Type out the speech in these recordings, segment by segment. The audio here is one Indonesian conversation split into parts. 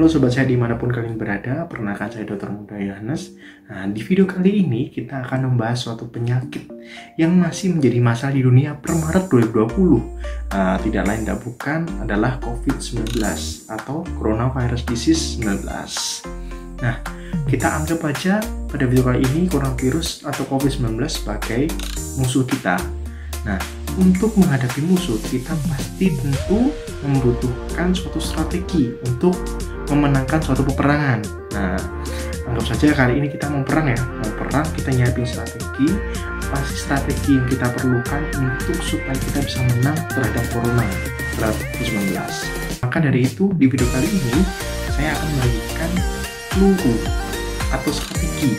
Halo sobat saya dimanapun kalian berada, perkenalkan saya Dr. Muda Yohanes. Nah, di video kali ini kita akan membahas suatu penyakit yang masih menjadi masalah di dunia per Maret 2020. Tidak lain dan bukan adalah COVID-19 atau Coronavirus Disease 19. Nah, kita anggap aja pada video kali ini coronavirus atau COVID-19 sebagai musuh kita. Nah, untuk menghadapi musuh, kita pasti tentu membutuhkan suatu strategi untuk memenangkan suatu peperangan. Nah, anggap saja kali ini kita mau perang ya. Mau perang, kita nyiapin strategi. Apa sih strategi yang kita perlukan untuk supaya kita bisa menang terhadap corona, terhadap COVID-19. Maka dari itu, di video kali ini, saya akan membagikan peluru atau strategi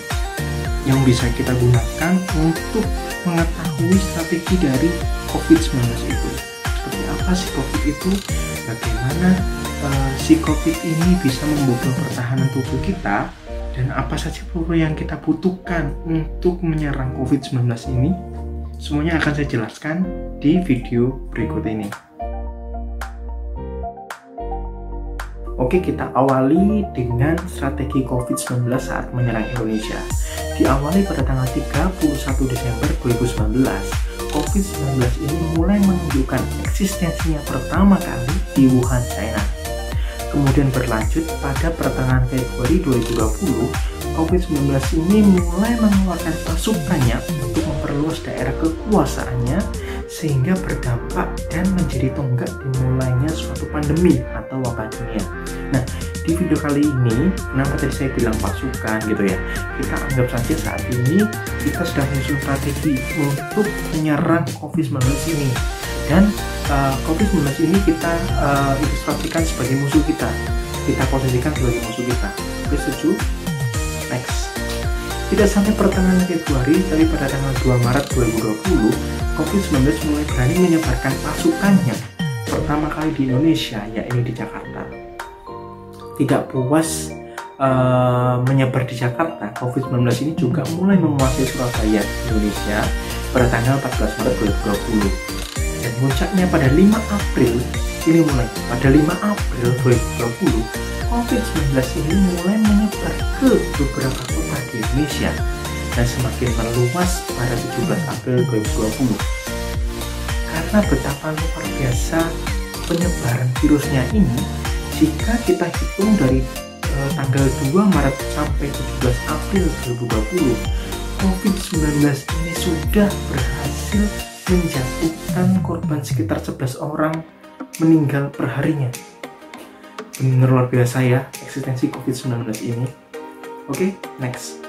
yang bisa kita gunakan untuk mengetahui strategi dari COVID-19 itu. Seperti apa sih COVID itu? Bagaimana si COVID ini bisa membobol pertahanan tubuh kita, dan apa saja peluru yang kita butuhkan untuk menyerang COVID-19 ini? Semuanya akan saya jelaskan di video berikut ini. Oke, kita awali dengan strategi COVID-19 saat menyerang Indonesia. Diawali pada tanggal 31 Desember 2019, COVID-19 ini mulai menunjukkan eksistensinya pertama kali di Wuhan, China. Kemudian berlanjut pada pertengahan Februari 2020, COVID-19 ini mulai mengeluarkan pasukannya untuk memperluas daerah kekuasaannya sehingga berdampak dan menjadi tonggak dimulainya suatu pandemi atau wabah dunia. Nah, di video kali ini, kenapa tadi saya bilang pasukan gitu ya, kita anggap saja saat ini kita sedang menyusun strategi untuk menyerang COVID-19 ini. Dan COVID-19 ini kita ilustrasikan sebagai musuh kita posisikan sebagai musuh kita. Oke, setuju? Next. Tidak sampai pertengahan Februari, tapi pada tanggal 2 Maret 2020, COVID-19 mulai berani menyebarkan pasukannya pertama kali di Indonesia, yakni di Jakarta. Tidak puas menyebar di Jakarta, COVID-19 ini juga mulai menguasai Surabaya, Indonesia pada tanggal 14 Maret 2020. Dan puncaknya pada 5 April, ini mulai pada 5 April 2020, COVID-19 ini mulai menyebar ke beberapa kota di Indonesia dan semakin meluas pada 17 April 2020. Karena betapa luar biasa penyebaran virusnya ini, jika kita hitung dari tanggal 2 Maret sampai 17 April 2020, COVID-19 ini sudah berhasil menjatuhkan korban sekitar 11 orang meninggal perharinya. Benar luar biasa ya eksistensi COVID-19 ini. Oke, next.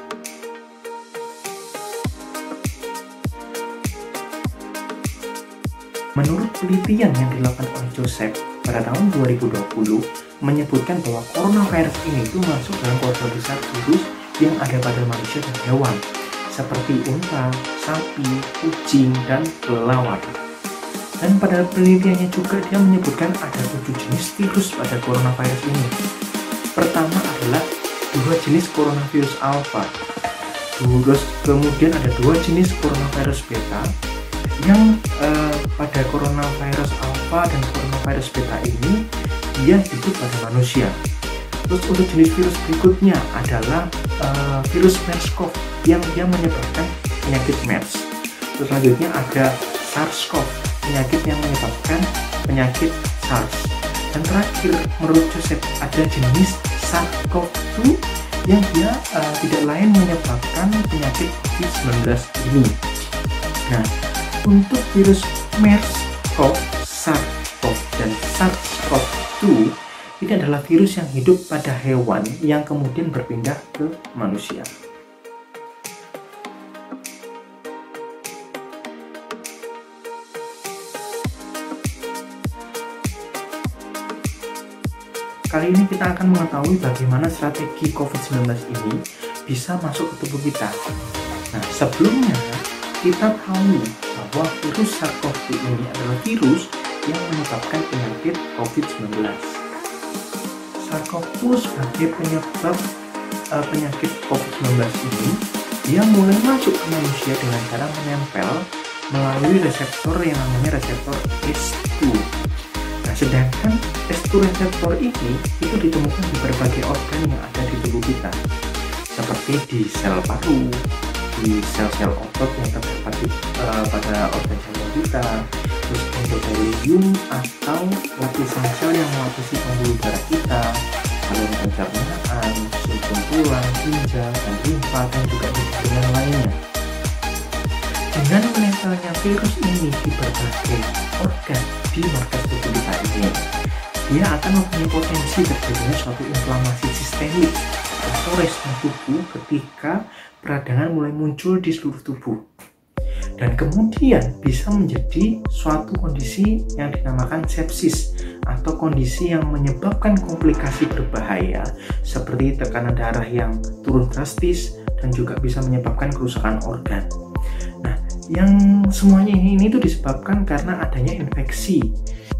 Menurut penelitian yang dilakukan oleh Joseph pada tahun 2020 menyebutkan bahwa coronavirus ini itu masuk dalam keluarga besar virus yang ada pada manusia dan hewan, seperti unta, sapi, kucing, dan kelelawar. Dan pada penelitiannya juga dia menyebutkan ada 7 jenis virus pada coronavirus ini. Pertama adalah 2 jenis coronavirus alpha. Kemudian ada 2 jenis coronavirus beta, yang pada coronavirus alpha dan coronavirus beta ini dia hidup pada manusia. Terus untuk jenis virus berikutnya adalah virus MERS-CoV yang dia menyebabkan penyakit MERS. Terus selanjutnya ada SARS-CoV, penyakit yang menyebabkan penyakit SARS. Dan terakhir, menurut Joseph, ada jenis SARS-CoV-2 yang dia tidak lain menyebabkan penyakit COVID-19 ini. Nah, untuk virus MERS-CoV, SARS-CoV, dan SARS-CoV-2 ini adalah virus yang hidup pada hewan yang kemudian berpindah ke manusia. Kali ini kita akan mengetahui bagaimana strategi COVID-19 ini bisa masuk ke tubuh kita. Nah, sebelumnya kita tahu bahwa virus SARS-CoV-2 ini adalah virus yang menyebabkan penyakit COVID-19. SARS-CoV-2 sebagai penyebab penyakit COVID-19 ini, dia mulai masuk ke manusia dengan cara menempel melalui reseptor yang namanya reseptor ACE2. Nah, Sedangkan S2 reseptor ini itu ditemukan di berbagai organ yang ada di tubuh kita, seperti di sel paru, di sel-sel otot yang terdapat pada organ jantung kita, terus endotelium atau lapisan sel yang melapisi pembuluh darah kita, saluran pencernaan, sulcus tulang, ginjal, dan limfa, dan juga jaringan lainnya. Dengan menempelnya virus ini di berbagai organ di markas tubuh kita ini, dia akan mempunyai potensi terjadinya suatu inflamasi sistemik atau respon tubuh ketika peradangan mulai muncul di seluruh tubuh, dan kemudian bisa menjadi suatu kondisi yang dinamakan sepsis atau kondisi yang menyebabkan komplikasi berbahaya seperti tekanan darah yang turun drastis dan juga bisa menyebabkan kerusakan organ. Nah, yang semuanya ini tuh disebabkan karena adanya infeksi,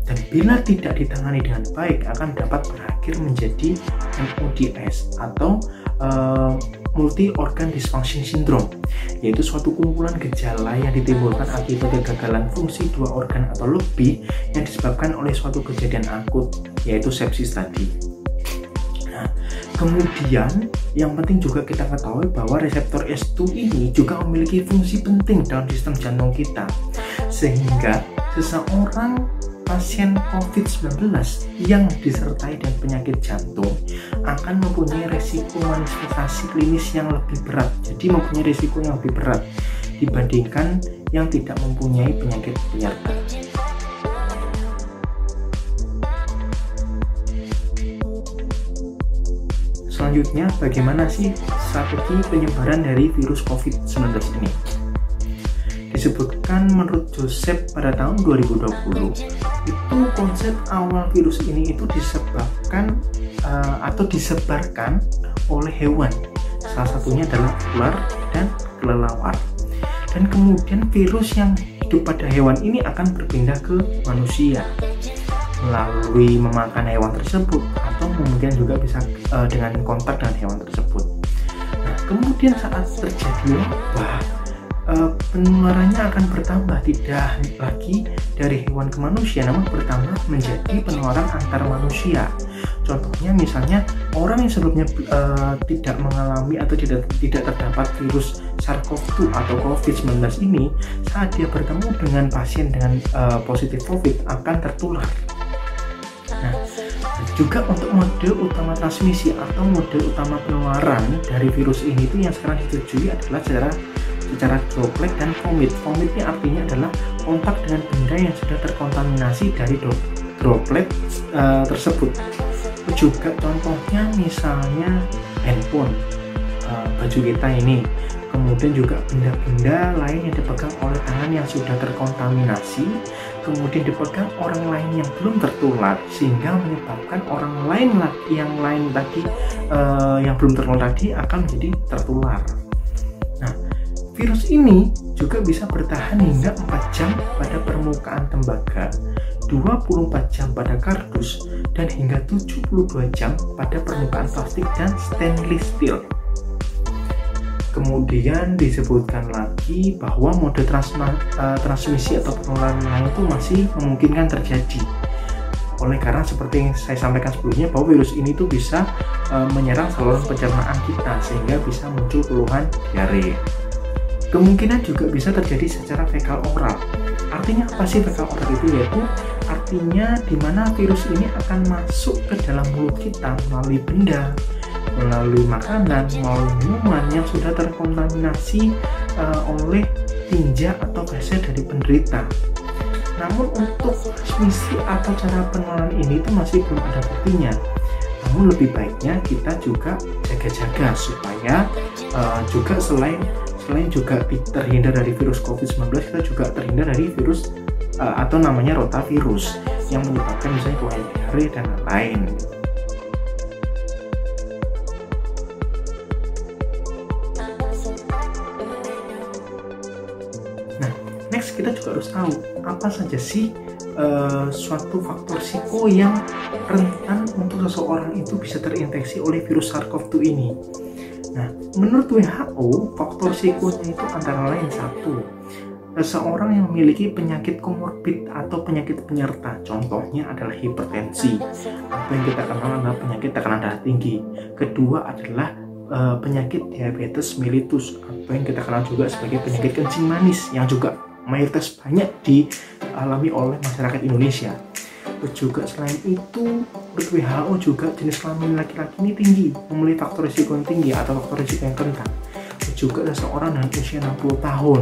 dan bila tidak ditangani dengan baik akan dapat berakhir menjadi MODS atau multi organ dysfunction syndrome, yaitu suatu kumpulan gejala yang ditimbulkan akibat kegagalan fungsi dua organ atau lebih yang disebabkan oleh suatu kejadian akut, yaitu sepsis tadi. Nah, kemudian yang penting juga kita ketahui bahwa reseptor S2 ini juga memiliki fungsi penting dalam sistem jantung kita, sehingga seseorang pasien COVID-19 yang disertai dengan penyakit jantung akan mempunyai resiko manifestasi klinis yang lebih berat. Jadi mempunyai resiko yang lebih berat dibandingkan yang tidak mempunyai penyakit penyerta. Selanjutnya, bagaimana sih strategi penyebaran dari virus COVID-19 ini? Disebutkan menurut Joseph pada tahun 2020, itu konsep awal virus ini itu disebabkan atau disebarkan oleh hewan. Salah satunya adalah ular dan kelelawar. Dan kemudian virus yang hidup pada hewan ini akan berpindah ke manusia melalui memakan hewan tersebut, atau mungkin juga bisa dengan kontak dengan hewan tersebut. Nah, kemudian saat terjadi wabah, penularannya akan bertambah, tidak lagi dari hewan ke manusia, namun bertambah menjadi penularan antar manusia. Contohnya misalnya orang yang sebelumnya tidak mengalami atau tidak terdapat virus SARS-CoV-2 atau COVID-19 ini, saat dia bertemu dengan pasien dengan positif COVID akan tertular. Nah, juga untuk mode utama transmisi atau mode utama penularan dari virus ini itu yang sekarang disetujui adalah secara droplet dan vomit. Vomit ini artinya adalah kontak dengan benda yang sudah terkontaminasi dari droplet tersebut. Juga contohnya misalnya handphone, baju kita ini, kemudian juga benda-benda lain yang dipegang oleh tangan yang sudah terkontaminasi, kemudian dipegang orang lain yang belum tertular, sehingga menyebabkan orang lain yang belum tertular tadi akan menjadi tertular. Nah, virus ini juga bisa bertahan hingga 4 jam pada permukaan tembaga, 24 jam pada kardus, dan hingga 72 jam pada permukaan plastik dan stainless steel. Kemudian disebutkan lagi bahwa mode transmisi atau penularan lain itu masih memungkinkan terjadi. Oleh karena seperti yang saya sampaikan sebelumnya, bahwa virus ini tuh bisa menyerang saluran pencernaan kita sehingga bisa muncul keluhan diare. Kemungkinan juga bisa terjadi secara fekal oral. Artinya apa sih fekal oral itu? Yaitu artinya di mana virus ini akan masuk ke dalam mulut kita melalui benda, melalui makanan, melalui minuman yang sudah terkontaminasi oleh tinja atau feses dari penderita. Namun untuk transmisi atau cara penularan ini itu masih belum ada buktinya. Namun lebih baiknya kita juga jaga-jaga supaya juga selain juga terhindar dari virus COVID-19, kita juga terhindar dari virus atau namanya rotavirus yang menyebabkan misalnya keluhan diare dan lain-lain. Nah, next kita juga harus tahu apa saja sih suatu faktor risiko yang rentan untuk seseorang itu bisa terinfeksi oleh virus SARS-CoV-2 ini. Nah, menurut WHO, faktor risikonya itu antara lain 1. seseorang yang memiliki penyakit komorbid atau penyakit penyerta. Contohnya adalah hipertensi, atau yang kita kenal adalah penyakit tekanan darah tinggi. Kedua adalah penyakit diabetes mellitus, atau yang kita kenal juga sebagai penyakit kencing manis, yang juga mayoritas banyak dialami oleh masyarakat Indonesia. Terus juga selain itu, menurut WHO juga jenis kelamin laki-laki ini tinggi, memiliki faktor risiko yang tinggi atau faktor risiko yang rentan. Terus juga seseorang dengan usia 60 tahun,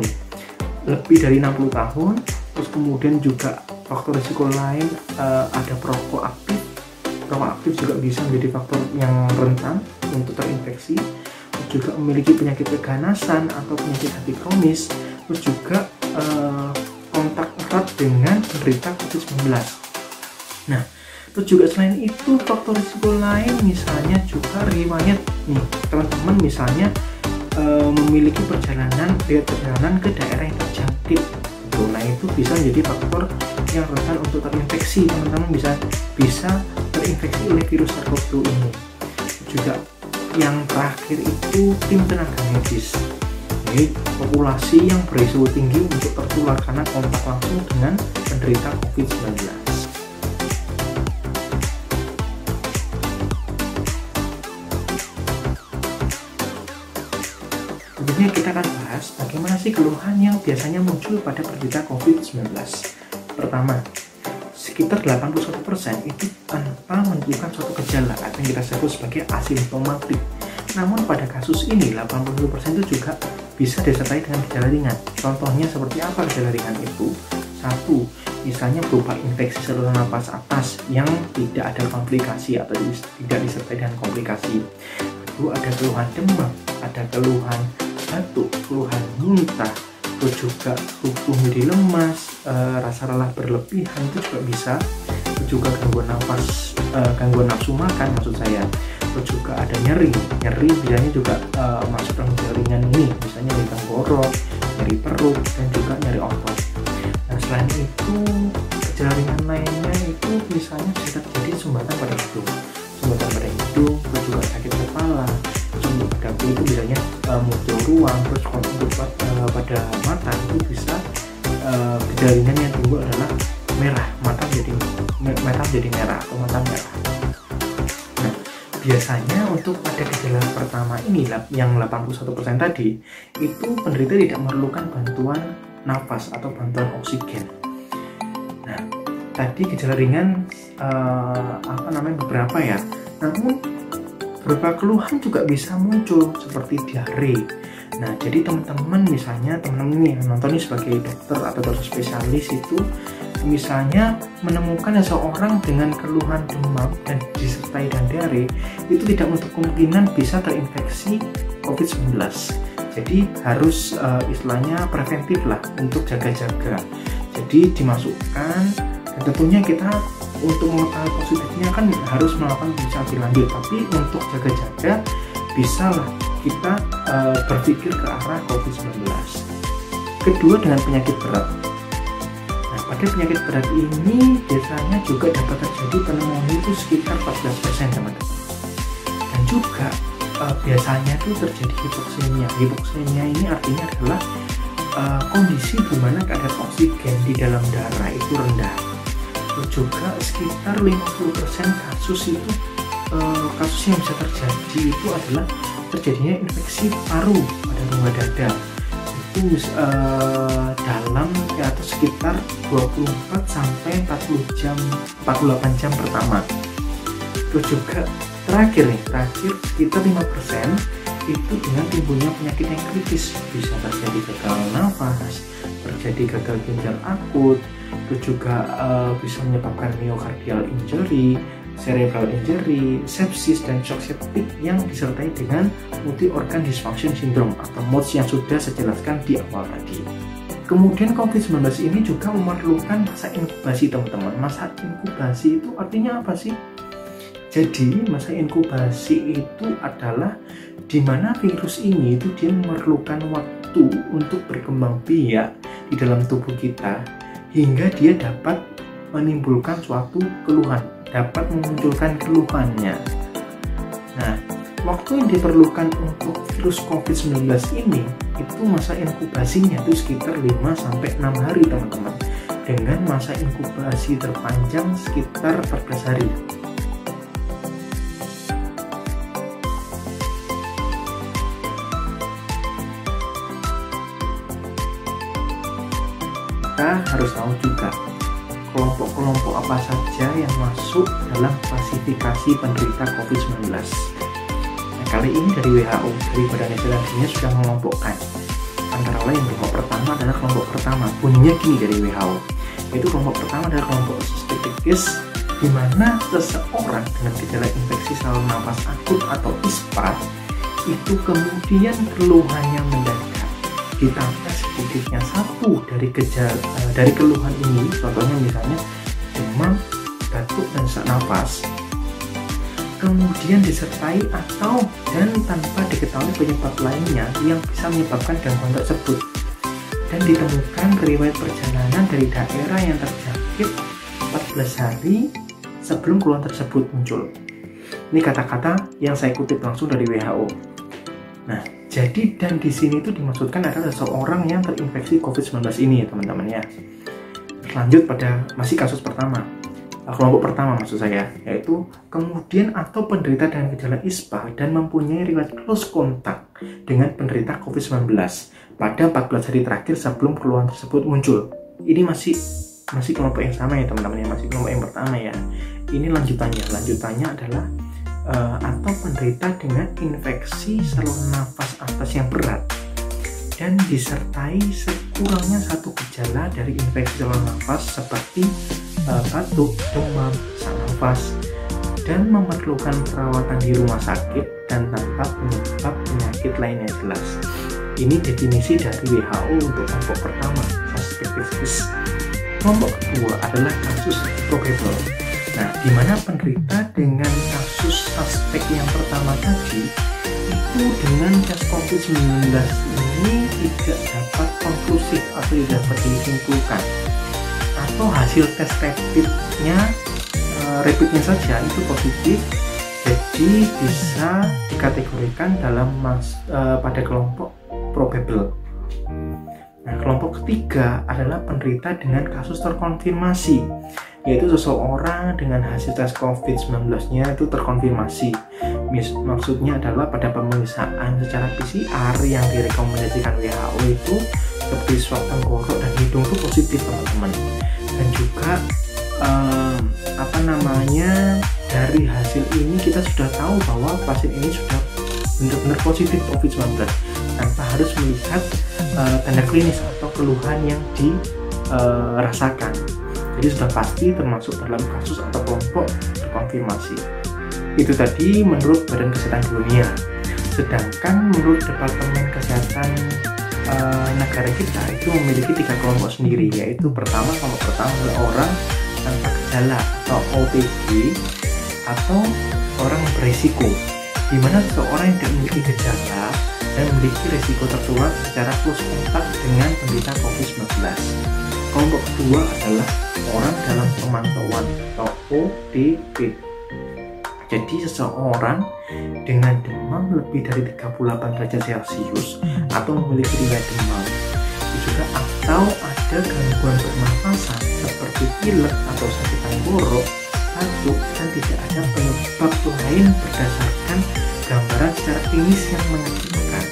lebih dari 60 tahun. Terus kemudian juga faktor risiko lain, ada perokok aktif. Perokok aktif juga bisa menjadi faktor yang rentan untuk terinfeksi. Terus juga memiliki penyakit keganasan atau penyakit hati kronis. Terus juga kontak erat dengan penderita COVID-19. Nah, terus juga selain itu faktor risiko lain misalnya juga riwayat nih teman-teman, misalnya memiliki perjalanan ke daerah yang terjangkit. Nah, itu bisa menjadi faktor yang rentan untuk terinfeksi. Teman-teman bisa terinfeksi oleh virus SARS-CoV-2 ini. Juga yang terakhir itu tim tenaga medis. Jadi populasi yang berisiko tinggi untuk tertular karena kontak langsung dengan penderita COVID-19. Selanjutnya kita akan bahas bagaimana sih keluhan yang biasanya muncul pada penderita COVID-19. Pertama, sekitar 81% itu tanpa menunjukkan suatu gejala atau yang kita sebut sebagai asimptomatik. Namun pada kasus ini 81% itu juga bisa disertai dengan gejala ringan. Contohnya seperti apa gejala ringan itu? 1. Misalnya berupa infeksi saluran napas atas yang tidak ada komplikasi atau tidak disertai dengan komplikasi. Kedua, ada keluhan demam, ada keluhan batuk, keluhan muntah, terus juga tubuh menjadi lemas, rasa lelah berlebihan itu juga bisa. Terus juga gangguan nafsu makan maksud saya. Terus juga ada nyeri biasanya juga masuk dalam gejala ringan ini, misalnya nyeri tenggorok, nyeri perut, dan juga nyeri otot. Nah, selain itu gejala ringan lainnya itu misalnya bisa terjadi sumbatan pada hidung, terus juga sakit kepala. Untuk pada kulit itu biasanya muncul ruang, terus untuk pada mata itu bisa gejala ringan yang timbul adalah merah, mata menjadi merah atau mata merah. Nah, biasanya untuk pada gejala pertama ini yang 81% tadi itu penderita tidak memerlukan bantuan nafas atau bantuan oksigen. Nah, tadi gejala ringan beberapa ya. Namun beberapa keluhan juga bisa muncul seperti diare. Nah, jadi teman-teman yang nonton ini sebagai dokter atau dokter spesialis itu misalnya menemukan seseorang dengan keluhan demam dan disertai dengan diare, itu tidak menutup kemungkinan bisa terinfeksi COVID-19. Jadi harus istilahnya preventif lah untuk jaga-jaga. Jadi dimasukkan, dan tentunya kita untuk mengetahui positifnya kan harus melakukan pemeriksaan lebih lanjut, tapi untuk jaga-jaga bisa lah kita berpikir ke arah COVID-19. Kedua, dengan penyakit berat. Nah, pada penyakit berat ini biasanya juga dapat terjadi pneumonia itu sekitar 14% teman-teman. Dan juga biasanya itu terjadi hipoksemia. Hipoksemia ini artinya adalah kondisi di mana kadar oksigen di dalam darah itu rendah. Terus juga sekitar 50% kasus yang bisa terjadi itu adalah terjadinya infeksi paru pada rongga dada. Itu dalam atau sekitar 24 sampai 48 jam pertama. Terus juga terakhir sekitar 5% itu dengan timbulnya penyakit yang kritis, bisa terjadi gagal nafas, terjadi gagal ginjal akut, itu juga bisa menyebabkan myocardial injury, cerebral injury, sepsis, dan shock septic yang disertai dengan multi organ dysfunction syndrome atau MODS yang sudah saya jelaskan di awal tadi. Kemudian COVID-19 ini juga memerlukan masa inkubasi teman-teman. Masa inkubasi itu artinya apa sih? Jadi masa inkubasi itu adalah di mana virus ini itu dia memerlukan waktu untuk berkembang biak di dalam tubuh kita hingga dia dapat menimbulkan suatu keluhan, dapat memunculkan keluhannya. Nah, waktu yang diperlukan untuk virus COVID-19 ini itu masa inkubasinya itu sekitar 5-6 hari teman-teman, dengan masa inkubasi terpanjang sekitar 14 hari. Kita harus tahu juga kelompok-kelompok apa saja yang masuk dalam klasifikasi penderita COVID-19. Nah, kali ini dari WHO, dari Badan Kesehatan Dunia sudah mengelompokkan. Antara lain kelompok pertama adalah kelompok pertama, bunyinya gini dari WHO, yaitu kelompok pertama adalah kelompok suspected case, di mana seseorang dengan gejala infeksi saluran nafas akut atau ISPA itu kemudian keluhannya mendadak, ditambah sedikitnya satu dari keluhan ini, contohnya misalnya demam, batuk, dan sesak nafas, kemudian disertai atau dan tanpa diketahui penyebab lainnya yang bisa menyebabkan gangguan tersebut, dan ditemukan riwayat perjalanan dari daerah yang terjangkit 14 hari sebelum keluhan tersebut muncul. Ini kata-kata yang saya kutip langsung dari WHO. Nah, jadi dan di sini itu dimaksudkan adalah seseorang yang terinfeksi COVID-19 ini ya teman-teman ya. Lanjut pada masih kasus pertama, kelompok pertama maksud saya, yaitu kemudian atau penderita dengan gejala ISPA dan mempunyai riwayat close kontak dengan penderita COVID-19 pada 14 hari terakhir sebelum keluhan tersebut muncul. Ini masih kelompok yang sama ya teman-teman ya, masih kelompok yang pertama ya. Ini lanjutannya adalah atau penderita dengan infeksi saluran nafas atas yang berat dan disertai sekurangnya satu gejala dari infeksi saluran nafas seperti batuk, demam, sesak nafas, dan memerlukan perawatan di rumah sakit dan tanpa penyebab penyakit lainnya jelas. Ini definisi dari WHO untuk kelompok pertama, suspected case. Kelompok kedua adalah kasus probable. Nah, di mana penderita dengan kasus suspek yang pertama tadi itu dengan tes COVID-19 ini tidak dapat konklusif atau tidak dapat disimpulkan, atau hasil tes rapidnya saja itu positif, jadi bisa dikategorikan dalam pada kelompok probable. Nah, kelompok ketiga adalah penderita dengan kasus terkonfirmasi, yaitu seseorang dengan hasil tes COVID-19-nya itu terkonfirmasi. Maksudnya adalah pada pemeriksaan secara PCR yang direkomendasikan WHO itu seperti swab tenggorok dan hidung itu positif teman-teman. Dan juga dari hasil ini kita sudah tahu bahwa pasien ini sudah benar-benar positif COVID-19 tanpa harus melihat tanda klinis atau keluhan yang dirasakan. Jadi sudah pasti termasuk dalam kasus atau kelompok terkonfirmasi. Itu tadi menurut Badan Kesehatan Dunia. Sedangkan menurut Departemen Kesehatan negara kita itu memiliki 3 kelompok sendiri, yaitu kelompok pertama adalah orang tanpa gejala atau OTG atau orang berisiko, di mana seseorang yang tidak memiliki gejala dan memiliki risiko tertular secara close kontak dengan penderita COVID-19. Kelompok kedua adalah orang dalam pemantauan atau ODP. Jadi seseorang dengan demam lebih dari 38 derajat Celcius atau memiliki riwayat demam, juga atau ada gangguan pernafasan seperti pilek atau sakit tenggorok, batuk, dan tidak ada penyebab lain berdasarkan gambaran secara klinis yang menyebabkan.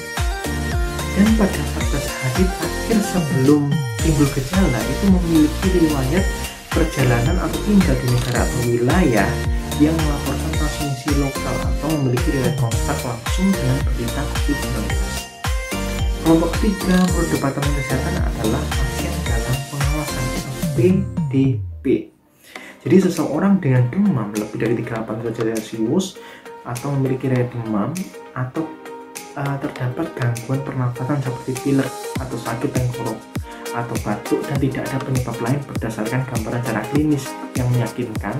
Dan pada 14 hari terakhir sebelum timbul gejala itu memiliki riwayat perjalanan atau tinggal di negara atau wilayah yang melaporkan transmisi lokal atau memiliki riwayat kontak langsung dengan penderita COVID-19. Kelompok ketiga menurut Departemen Kesehatan adalah pasien dalam pengawasan atau PDP. Jadi seseorang dengan demam lebih dari 38 derajat Celcius atau memiliki riwayat demam atau terdapat gangguan pernafasan seperti pilek atau sakit tenggorok atau batuk dan tidak ada penyebab lain berdasarkan gambaran secara klinis yang meyakinkan,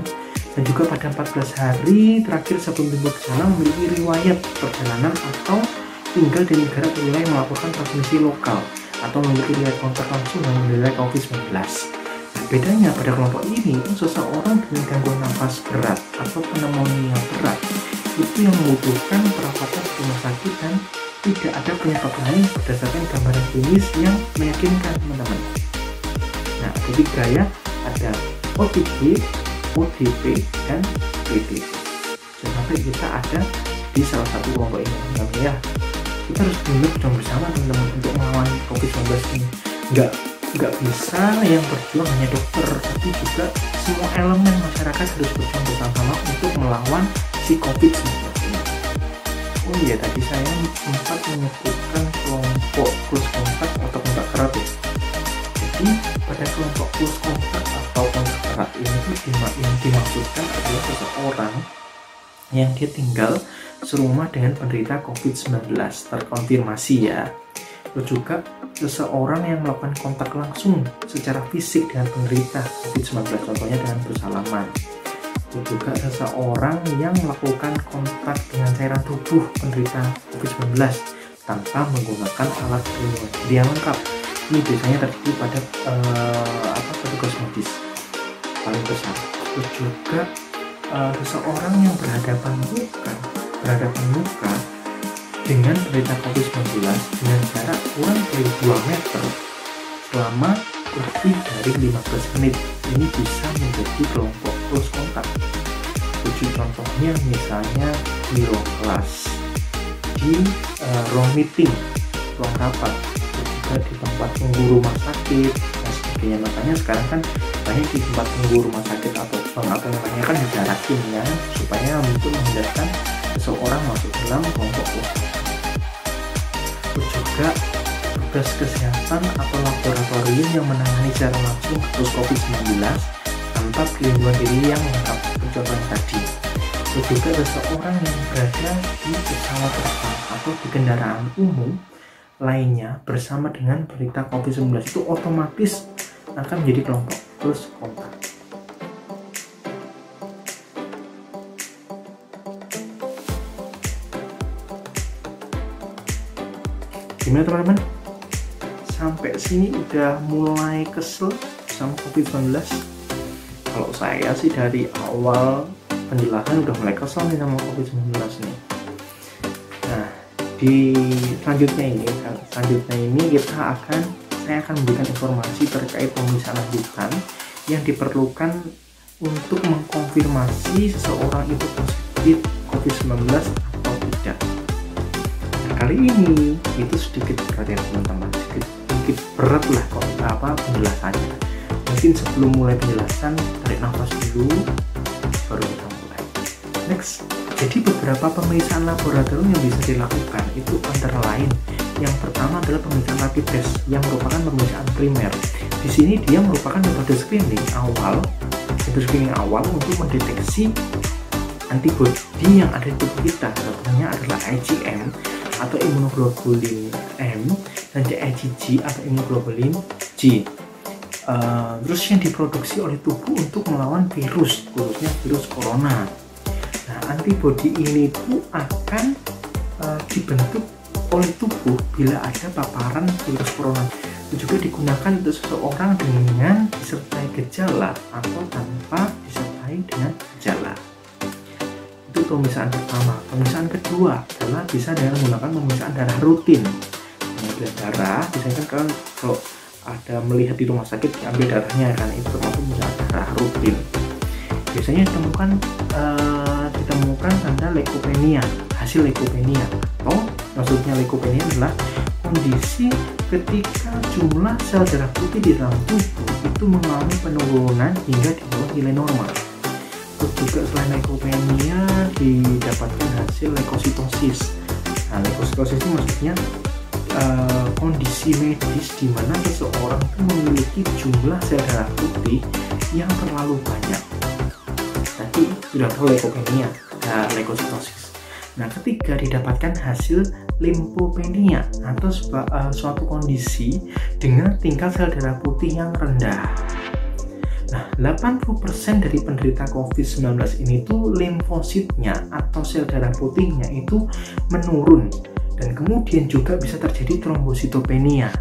dan juga pada 14 hari terakhir sebelum timbul gejala memiliki riwayat perjalanan atau tinggal di negara atau wilayah yang melakukan transmisi lokal atau memiliki riwayat kontak langsung dengan menderita COVID-19. Nah, bedanya pada kelompok ini itu seseorang dengan gangguan nafas berat atau pneumonia berat itu yang membutuhkan perawatan di rumah sakit dan tidak ada penyebab lain berdasarkan gambaran klinis yang meyakinkan, teman-teman. Nah, ketiga ya, ada OTG, ODP, dan PDP. Jangan sampai kita ada di salah satu kelompok ini, teman-teman ya. Kita harus berjuang bersama, teman-teman, untuk melawan COVID-19 ini. Nggak bisa yang berjuang hanya dokter, tapi juga semua elemen masyarakat harus berjuang bersama-sama untuk melawan si COVID-19 ini. Oh iya, tadi saya sempat menyebutkan kelompok close contact atau kontak erat ya. Jadi pada kelompok close contact atau kontak erat ini yang dimaksudkan adalah seseorang yang dia tinggal serumah dengan penderita COVID-19 terkonfirmasi ya. Terus juga seseorang yang melakukan kontak langsung secara fisik dengan penderita COVID-19, contohnya dengan bersalaman. Terus juga seseorang yang melakukan kontak dengan cairan tubuh penderita COVID-19 tanpa menggunakan alat pelindung diri yang lengkap. Ini biasanya terjadi pada petugas medis paling besar. Terus juga seseorang yang berhadapan muka dengan penderita COVID-19 dengan jarak kurang dari 2 meter selama lebih dari 15 menit. Ini bisa menjadi kelompok close contact. Contohnya misalnya di ruang kelas, di ruang meeting, ruang rapat, juga di tempat tunggu rumah sakit dan sebagainya. Makanya sekarang kan banyak di tempat tunggu rumah sakit atau bank atau yang lainnya kan dijarakin ya, supaya untuk menghindarkan seseorang masuk dalam kelompok close contact. Terus juga tugas kesehatan atau laboratorium yang menangani secara langsung kasus COVID-19 tanpa pelindungan diri yang lengkap percobaan tadi. Terus juga seseorang yang berada di pesawat terbang atau di kendaraan umum lainnya bersama dengan penderita COVID-19 itu otomatis akan menjadi kelompok close contact. Gimana teman-teman? Sampai sini udah mulai kesel sama COVID-19? Kalau saya sih dari awal penjelasan udah mulai kesel nih sama COVID-19 nih. Nah, di selanjutnya ini saya akan memberikan informasi terkait pemeriksaan lanjutan yang diperlukan untuk mengkonfirmasi seseorang itu positif COVID-19 atau tidak. Kali ini itu sedikit berat ya teman-teman, sedikit berat lah penjelasannya. Mungkin sebelum mulai penjelasan tarik nafas dulu baru kita mulai. Next, jadi beberapa pemeriksaan laboratorium yang bisa dilakukan itu antara lain yang pertama adalah pemeriksaan rapid test yang merupakan pemeriksaan primer. Di sini dia merupakan metode screening awal untuk mendeteksi antibodi yang ada di tubuh kita. Contohnya adalah IgM atau immunoglobulin M dan IgG atau immunoglobulin G. Terus yang diproduksi oleh tubuh untuk melawan virus, khususnya virus corona. Nah, antibodi ini tuh akan dibentuk oleh tubuh bila ada paparan virus corona. Itu juga digunakan untuk seseorang dengan disertai gejala atau tanpa disertai dengan gejala. Itu pemeriksaan pertama. Pemeriksaan kedua adalah bisa dengan menggunakan pemeriksaan darah rutin. Pengambilan darah, biasanya kan kalau ada melihat di rumah sakit diambil darahnya, karena itu termasuk pemeriksaan darah rutin. Biasanya ditemukan tanda leukopenia, hasil leukopenia. Atau maksudnya leukopenia adalah kondisi ketika jumlah sel darah putih di dalam tubuh itu mengalami penurunan hingga di bawah nilai normal. Terus juga selain leukopenia didapatkan hasil leukositosis. Nah, leukositosis itu maksudnya kondisi medis di mana seseorang itu memiliki jumlah sel darah putih yang terlalu banyak. Tadi sudah tahu leukopenia, leukositosis. Nah, ketiga didapatkan hasil limfopenia atau suatu kondisi dengan tingkat sel darah putih yang rendah. Nah, 80% dari penderita COVID-19 ini tuh limfositnya atau sel darah putihnya itu menurun, dan kemudian juga bisa terjadi trombositopenia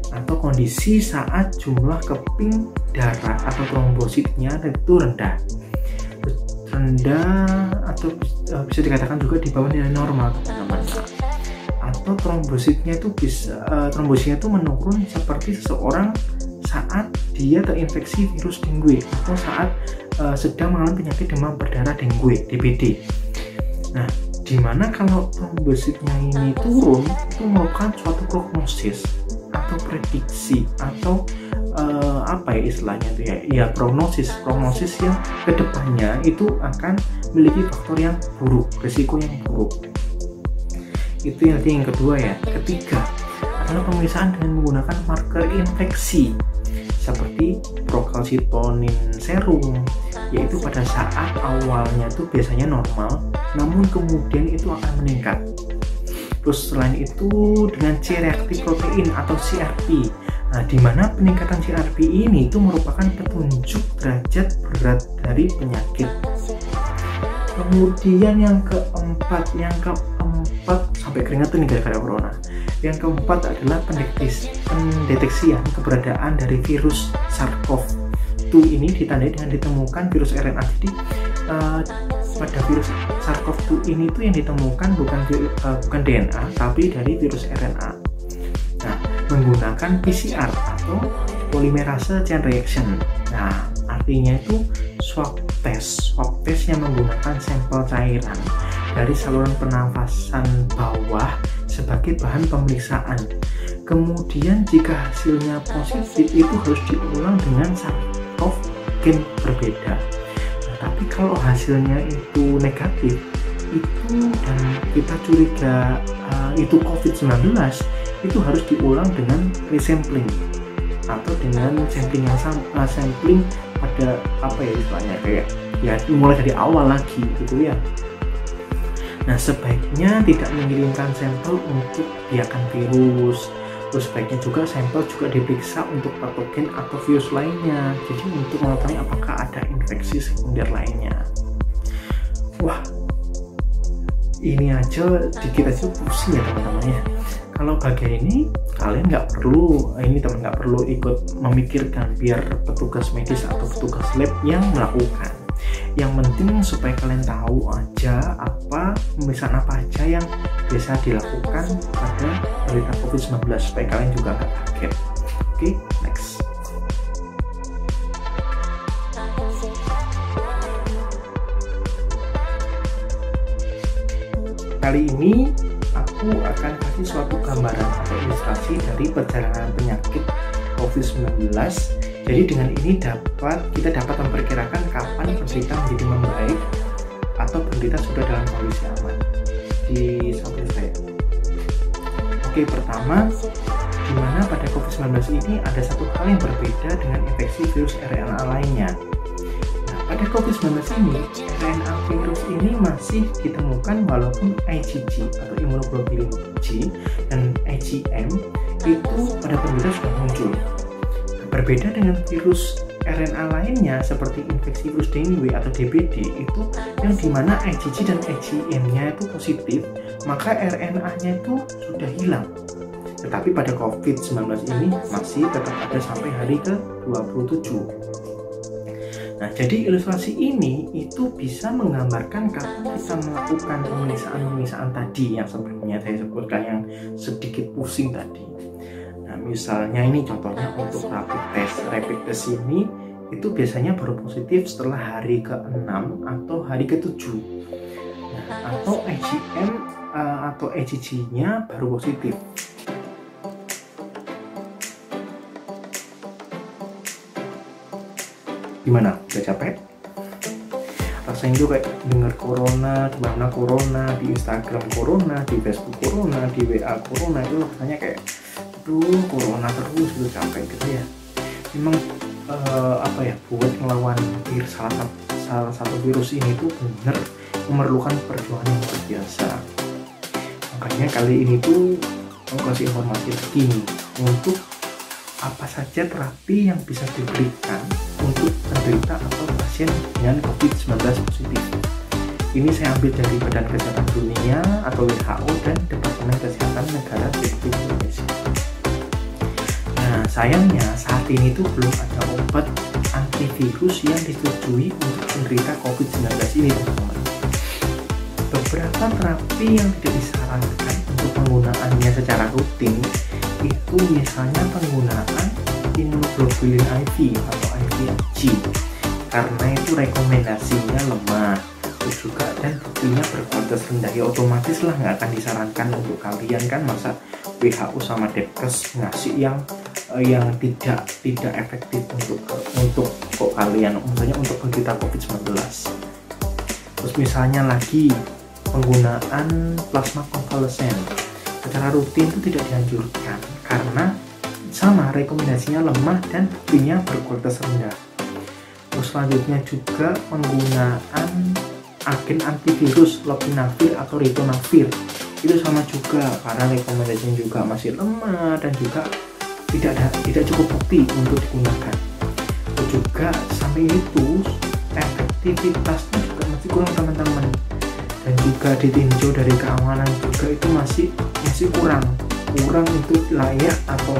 atau kondisi saat jumlah keping darah atau trombositnya itu rendah atau bisa dikatakan juga di bawah nilai normal, teman-teman. atau trombositnya itu menurun seperti seseorang saat dia terinfeksi virus dengue atau saat sedang mengalami penyakit demam berdarah dengue DBD. Nah, dimana kalau trombositnya ini turun, itu merupakan suatu prognosis atau prediksi atau apa ya istilahnya itu ya prognosis yang kedepannya itu akan memiliki faktor yang buruk, risiko yang buruk. Itu yang kedua ya. Ketiga adalah pemeriksaan dengan menggunakan marker infeksi seperti procalcitonin serum, yaitu pada saat awalnya itu biasanya normal, namun kemudian itu akan meningkat. Terus selain itu dengan C-reaktif protein atau CRP. Nah, di mana peningkatan CRP ini itu merupakan petunjuk derajat berat dari penyakit. Kemudian yang keempat sampai keringat nih gara-gara corona. Yang keempat adalah pendeteksian keberadaan dari virus SARS-CoV-2 ini ditandai dengan ditemukan virus RNA. Jadi pada virus SARS-CoV-2 ini tuh yang ditemukan bukan DNA tapi dari virus RNA. Nah, menggunakan PCR atau polymerase chain reaction. Nah, artinya itu swab test yang menggunakan sampel cairan dari saluran pernafasan bawah sebagai bahan pemeriksaan. Kemudian jika hasilnya positif itu harus diulang dengan SARS-CoV gen berbeda. Nah, tapi kalau hasilnya itu negatif itu dan kita curiga itu COVID-19, itu harus diulang dengan resampling atau dengan sampling yang sampling pada apa ya istilahnya kayak ya mulai dari awal lagi gitu ya. Nah, sebaiknya tidak mengirimkan sampel untuk biakan virus. Terus sebaiknya juga sampel juga diperiksa untuk patogen atau virus lainnya. Jadi untuk mengetahui apakah ada infeksi sekunder lainnya. Wah, ini aja dikit aja pusing ya teman-teman ya. Kalau bagian ini kalian nggak perlu ikut memikirkan, biar petugas medis atau petugas lab yang melakukan. Yang penting supaya kalian tahu aja pemeriksaan apa aja yang biasa dilakukan pada penderita COVID-19 supaya kalian juga nggak kaget. Oke, next. Kali ini aku akan kasih suatu gambaran atau ilustrasi dari perjalanan penyakit COVID-19. Jadi dengan ini kita dapat memperkirakan kapan penderita menjadi membaik atau penderita sudah dalam kondisi aman. Di samping saya. Oke, pertama, di mana pada COVID-19 ini ada satu hal yang berbeda dengan infeksi virus RNA lainnya. Nah, pada COVID-19 ini, RNA virus ini masih ditemukan walaupun IgG atau immunoglobulin G dan IgM itu pada penderita sudah muncul. Berbeda dengan virus RNA lainnya seperti infeksi virus dengue atau DBD itu yang dimana IgG dan IgM-nya itu positif, maka RNA-nya itu sudah hilang. Tetapi pada COVID-19 ini masih tetap ada sampai hari ke-27. Nah, jadi ilustrasi ini itu bisa menggambarkan kapan kita melakukan pemeriksaan tadi yang sebelumnya saya sebutkan yang sedikit pusing tadi. Nah, misalnya ini contohnya untuk rapid test ini itu biasanya baru positif setelah hari ke-6 atau hari ke-7. Nah, atau IgM atau IgG-nya baru positif. Gimana? Udah capek? Rasanya juga kayak denger corona, di mana corona, di Instagram corona, di Facebook corona, di WA corona, itu rasanya kayak corona terus gitu, capek gitu ya. Memang buat melawan virus salah satu virus ini tuh benar memerlukan perjuangan yang luar biasa. Makanya kali ini tuh mau kasih informasi begini untuk apa saja terapi yang bisa diberikan untuk penderita atau pasien dengan COVID-19 positif. Ini saya ambil dari Badan Kesehatan Dunia atau WHO dan Departemen Kesehatan Negara Republik Indonesia. Nah, sayangnya saat ini tuh belum ada obat antivirus yang disetujui untuk penderita COVID-19 ini, teman-teman. Beberapa terapi yang tidak disarankan untuk penggunaannya secara rutin itu misalnya penggunaan immunoglobulin IV atau IVIG, karena itu rekomendasinya lemah juga dan buktinya berkualitas rendah. Ya otomatis lah nggak akan disarankan untuk kalian kan, masa WHO sama Depkes ngasih yang tidak efektif untuk kok kalian, misalnya untuk penderita COVID-19. Terus misalnya lagi penggunaan plasma konvalesen secara rutin itu tidak dianjurkan karena sama rekomendasinya lemah dan buktinya berkualitas rendah. Terus selanjutnya juga penggunaan agen antivirus lopinavir atau ritonavir itu sama juga karena rekomendasinya juga masih lemah dan juga tidak cukup bukti untuk digunakan. Terus juga sampai itu efektivitasnya juga masih kurang teman-teman, dan juga ditinjau dari keamanan juga itu masih kurang untuk layak atau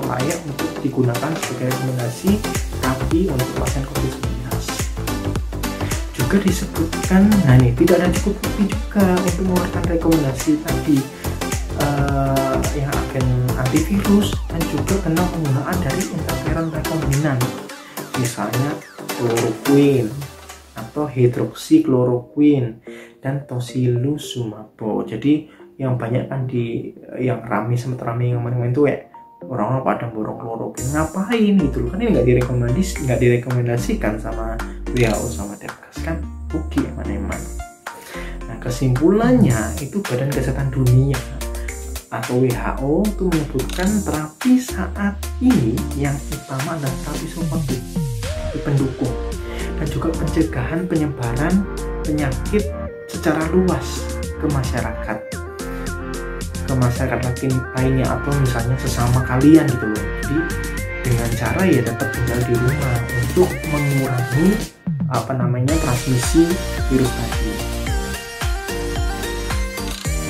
layak untuk digunakan sebagai rekomendasi tapi untuk pasien COVID-19. Juga disebutkan, nah ini tidak ada cukup bukti juga untuk mengeluarkan rekomendasi tadi yang agen antivirus dan juga tentang penggunaan dari interferon rekombinan, misalnya kloroquine atau hidroksikloroquine dan tocilizumab. Jadi yang banyak kan yang sempat rame yang kemarin itu ya orang-orang pada borong kloroquine, ngapain gitu kan, ini nggak direkomendasikan sama WHO sama Depkes kan, rugi eman-eman. Nah kesimpulannya itu Badan Kesehatan Dunia atau WHO itu menyebutkan terapi saat ini yang utama adalah terapi supportif, pendukung, dan juga pencegahan penyebaran penyakit secara luas ke masyarakat lainnya atau misalnya sesama kalian gitu loh. Jadi dengan cara ya tetap tinggal di rumah untuk mengurangi transmisi virus tadi.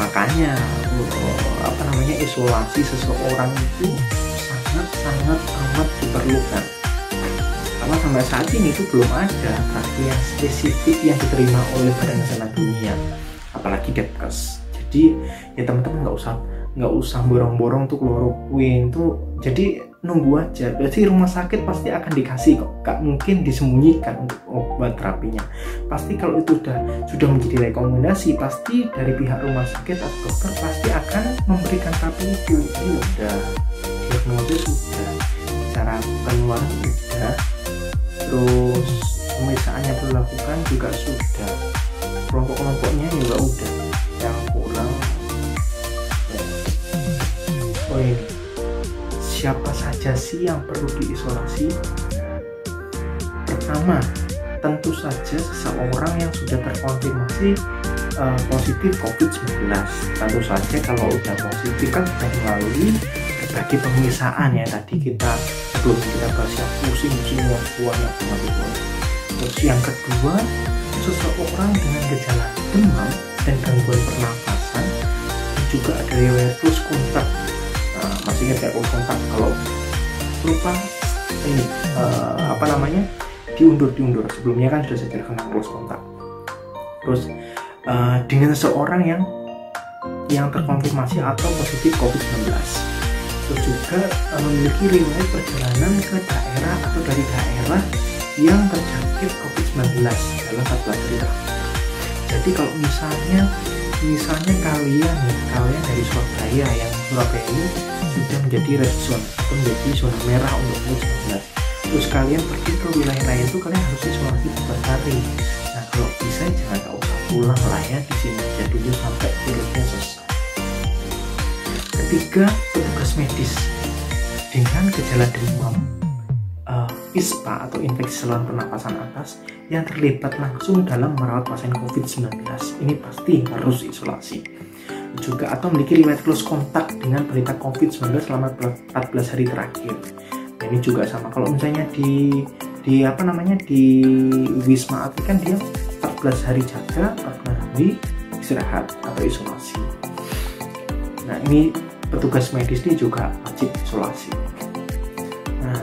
Makanya isolasi seseorang itu sangat amat diperlukan, karena sampai saat ini itu belum ada terapi yang spesifik yang diterima oleh Badan Kesehatan Dunia, apalagi Depkes. Jadi ya teman-teman nggak usah borong-borong tuh kloroquine tuh, jadi nunggu aja. Berarti rumah sakit pasti akan dikasih kok, gak mungkin disembunyikan untuk obat terapinya. Pasti kalau itu sudah menjadi rekomendasi, pasti dari pihak rumah sakit atau dokter pasti akan memberikan terapi itu. Ini udah diagnosis, sudah cara pengeluaran sudah, terus pemeriksaan yang perlu dilakukan juga sudah, kelompok-kelompoknya juga udah, yang kurang siapa saja sih yang perlu diisolasi? Pertama, tentu saja seseorang yang sudah terkonfirmasi positif COVID-19. Tentu saja kalau sudah positif kan sudah melalui berbagai pemeriksaan ya tadi kita sebelum kita bahas yang pusing yang kuahnya gitu. Terus yang kedua, seseorang dengan gejala demam dan gangguan pernafasan, juga ada riwayat close kontak. Masih ingat kayak close kontak kalau lupa ini diundur sebelumnya kan sudah kena close kontak. Terus dengan seseorang yang terkonfirmasi atau positif COVID-19, terus juga memiliki riwayat perjalanan ke daerah atau dari daerah yang terjangkit COVID-19 dalam 14 hari terakhir. Jadi kalau misalnya kalian dari Surabaya, yang Surabaya ini sudah menjadi red zone atau menjadi zona merah untuk COVID-19, terus kalian pergi ke wilayah lain itu kalian harus isolasi 14 hari. Nah kalau bisa jangan tak usah pulang lah ya, di sini aja dulu sampai virusnya selesai. Ketiga, petugas medis dengan gejala demam, ISPA atau infeksi saluran pernapasan atas yang terlibat langsung dalam merawat pasien COVID-19, ini pasti harus isolasi. Juga atau memiliki riwayat close kontak dengan penderita COVID-19 selama 14 hari terakhir. Nah, ini juga sama, kalau misalnya di Wisma Atlet kan dia 14 hari jaga, 14 hari istirahat atau isolasi. Nah ini petugas medis ini juga wajib isolasi. Nah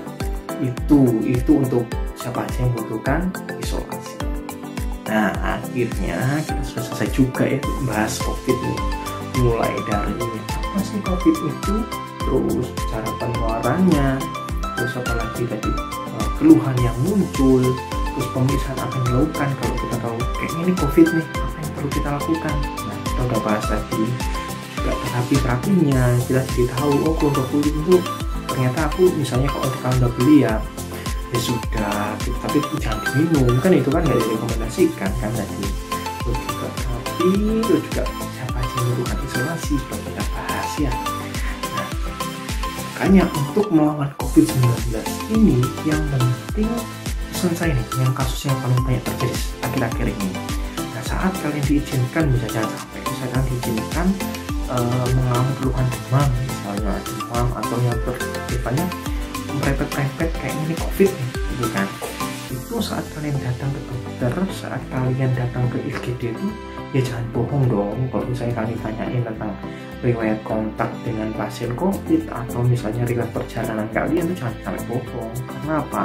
itu untuk siapa aja yang membutuhkan isolasi. Nah akhirnya kita sudah selesai juga ya bahas COVID ini. mulai dari apa sih COVID itu, terus cara penularannya, terus apa lagi tadi, keluhan yang muncul, terus pemeriksaan apa yang dilakukan kalau kita tahu kayak ini COVID nih, apa yang perlu kita lakukan. Nah, kita udah bahas tadi. Juga terapinya, kita jadi tahu, oh kalau untuk kulit itu ternyata aku misalnya kalau kita udah beli ya sudah, tapi jangan diminum, kan itu kan nggak direkomendasikan kan tadi. Terus juga terapi, terus juga siapa aja yang membutuhkan isolasi sudah kita bahas ya. Nah, makanya untuk melawan COVID-19 ini yang penting selesai nih, yang kasus yang paling banyak terjadi akhir-akhir ini. Nah, saat kalian diizinkan, jangan sampai misalkan diizinkan mengalami keluhan demam, misalnya demam atau yang bersifatnya merepet-repet kayak ini COVID nih, gitu kan. Itu saat kalian datang ke dokter, saat kalian datang ke IGD itu ya jangan bohong dong. Kalau misalnya kalian tanyain tentang riwayat kontak dengan pasien COVID atau misalnya riwayat perjalanan kalian, itu jangan sampai bohong. Karena apa?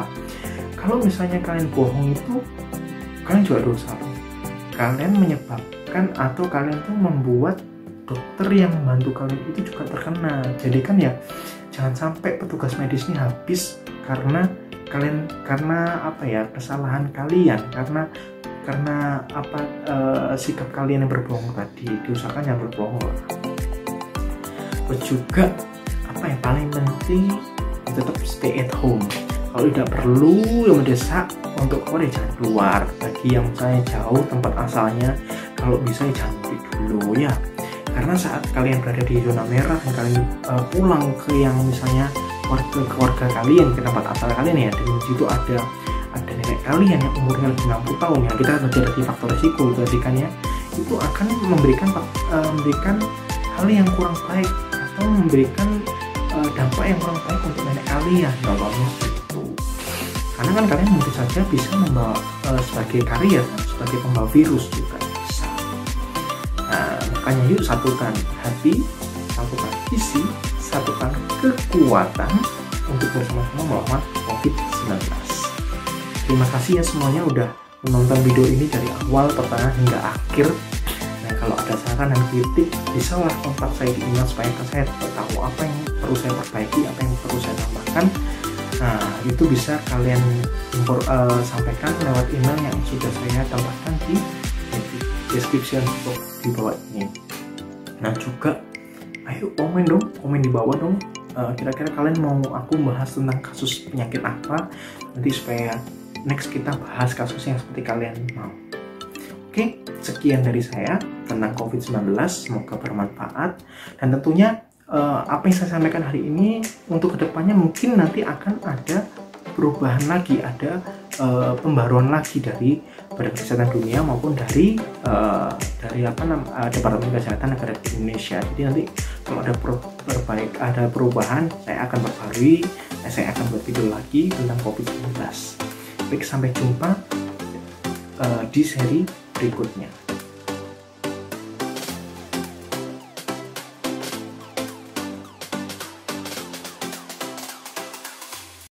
Kalau misalnya kalian bohong itu kalian juga dosa. Kalian menyebabkan atau kalian tuh membuat dokter yang membantu kalian itu juga terkena. Jadi kan ya jangan sampai petugas medis ini habis karena apa ya, kesalahan kalian, karena apa sikap kalian yang berbohong tadi. Diusahakan yang berbohong lah. Terus juga apa yang paling penting, tetap stay at home. Kalau tidak perlu yang mendesak untuk keluar ya jangan keluar. Bagi yang misalnya jauh tempat asalnya, kalau bisa ya jangan mudik dulu ya. Karena saat kalian berada di zona merah dan kalian pulang ke yang misalnya keluarga kalian, ke tempat asal kalian ya, dan di situ ada nenek kalian yang umurnya lebih 60 tahun ya, kita terjadi faktor resiko berarti kan ya, itu akan memberikan hal yang kurang baik atau memberikan dampak yang kurang baik untuk nenek kalian, contohnya itu. Karena kan kalian mungkin saja bisa membawa sebagai karier, sebagai pembawa virus juga. Nah, makanya yuk satukan hati, satukan visi, satukan kekuatan untuk bersama-sama melawan COVID-19. Terima kasih ya semuanya udah menonton video ini dari awal, pertengahan hingga akhir. Nah, kalau ada saran dan kritik, bisa lah kontak saya di email supaya saya tahu apa yang perlu saya perbaiki, apa yang perlu saya tambahkan. Nah, itu bisa kalian sampaikan lewat email yang sudah saya tambahkan di description di bawah ini. Nah, juga ayo komen di bawah dong, kira-kira kalian mau aku bahas tentang kasus penyakit apa nanti, supaya next kita bahas kasus yang seperti kalian mau. Oke, sekian dari saya tentang COVID-19, semoga bermanfaat. Dan tentunya apa yang saya sampaikan hari ini untuk kedepannya mungkin nanti akan ada perubahan lagi, ada pembaruan lagi dari Badan Kesehatan Dunia maupun dari Departemen Kesehatan Negara Indonesia. Jadi nanti kalau ada perubahan, saya akan perbarui, saya akan buat video lagi tentang COVID-19. Baik, sampai jumpa di seri berikutnya.